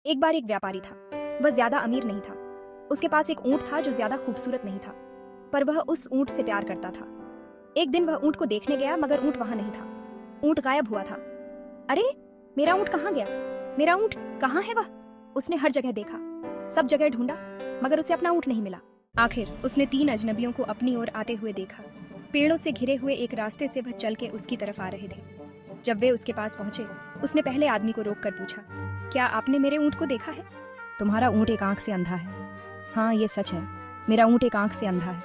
एक बार एक व्यापारी था। वह ज्यादा अमीर नहीं था। उसके पास एक ऊंट था जो ज्यादा खूबसूरत नहीं था, पर वह उस ऊंट से प्यार करता था। एक दिन वह ऊंट को देखने गया, मगर ऊंट वहां नहीं था। ऊंट गायब हुआ था। अरे, मेरा ऊंट कहाँ गया? मेरा ऊंट कहाँ है वह? उसने हर जगह देखा, सब जगह ढूंढा, मगर उसे अपना ऊंट नहीं मिला। आखिर उसने 3 अजनबियों को अपनी ओर आते हुए देखा। पेड़ों से घिरे हुए एक रास्ते से वह चल के उसकी तरफ आ रहे थे। जब वे उसके पास पहुंचे, उसने पहले आदमी को रोककर पूछा, क्या आपने मेरे ऊंट को देखा है? तुम्हारा ऊंट एक आंख से अंधा है। हाँ, ये सच है, मेरा ऊंट एक आंख से अंधा है।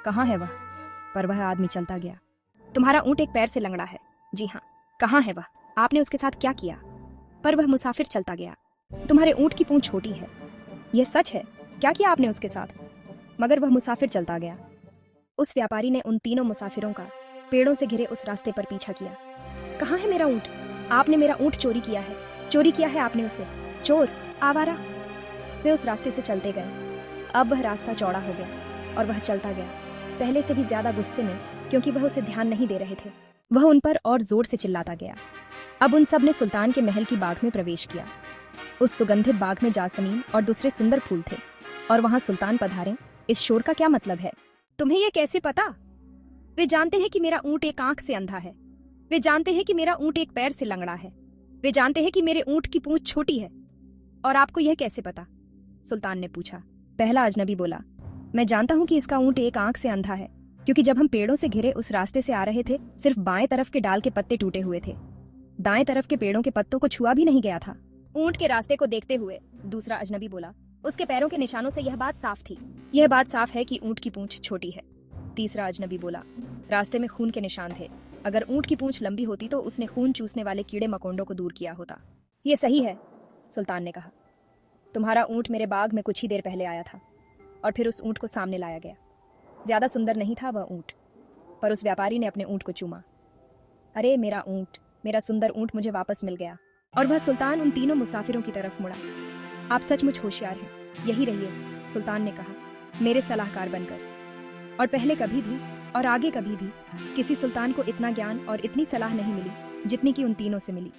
कहाँ है वह? पर वह आदमी चलता गया। तुम्हारा ऊंट एक पैर से लंगड़ा है। जी हाँ, कहाँ है वह? आपने उसके साथ क्या किया? पर वह मुसाफिर चलता गया। तुम्हारे ऊंट की पूंछ छोटी है। यह सच है, क्या किया आपने उसके साथ? मगर वह मुसाफिर चलता गया। उस व्यापारी ने उन तीनों मुसाफिरों का पेड़ों से घिरे उस रास्ते पर पीछा किया। कहाँ है मेरा ऊंट? आपने मेरा ऊंट चोरी किया है, चोरी किया है आपने उसे, चोर, आवारा। वे उस रास्ते से चलते गए। अब वह रास्ता चौड़ा हो गया और वह चलता गया, पहले से भी ज्यादा गुस्से में, क्योंकि वह उसे ध्यान नहीं दे रहे थे। वह उन पर और जोर से चिल्लाता गया। अब उन सब ने सुल्तान के महल की बाग में प्रवेश किया। उस सुगंधित बाग में जासमीन और दूसरे सुंदर फूल थे, और वहां सुल्तान पधारे। इस शोर का क्या मतलब है? तुम्हें यह कैसे पता? वे जानते हैं कि मेरा ऊंट एक आंख से अंधा है। वे जानते हैं कि मेरा ऊंट एक पैर से लंगड़ा है। वे जानते हैं कि मेरे ऊंट की पूंछ छोटी है। और आपको यह कैसे पता? सुल्तान ने पूछा। पहला अजनबी बोला, मैं जानता हूं कि इसका ऊंट एक आंख से अंधा है, क्योंकि जब हम पेड़ों से घिरे उस रास्ते से आ रहे थे, सिर्फ बाएं तरफ के डाल के पत्ते टूटे हुए थे। दाएं तरफ के पेड़ों के पत्तों को छुआ भी नहीं गया था। ऊंट के रास्ते को देखते हुए दूसरा अजनबी बोला, उसके पैरों के निशानों से यह बात साफ थी। यह बात साफ है कि ऊंट की पूंछ छोटी है। तीसरा अजनबी बोला, रास्ते में खून के निशान थे। अगर ऊंट की पूंछ लंबी होती तो उसने खून चूसने वाले कीड़े मकोड़ों को दूर किया होता। यह सही है, सुल्तान ने कहा। तुम्हारा ऊंट मेरे बाग में कुछ ही देर पहले आया था, और फिर उस ऊंट को सामने लाया गया। ज्यादा सुंदर नहीं था वह ऊंट, पर उस व्यापारी ने अपने ऊंट को चूमा। अरे मेरा ऊंट, मेरा सुंदर ऊंट मुझे वापस मिल गया। और वह सुल्तान उन तीनों मुसाफिरों की तरफ मुड़ा। आप सचमुच होशियार हैं, यही रहिए, सुल्तान ने कहा, मेरे सलाहकार बनकर। और पहले कभी भी और आगे कभी भी किसी सुल्तान को इतना ज्ञान और इतनी सलाह नहीं मिली जितनी कि उन तीनों से मिली।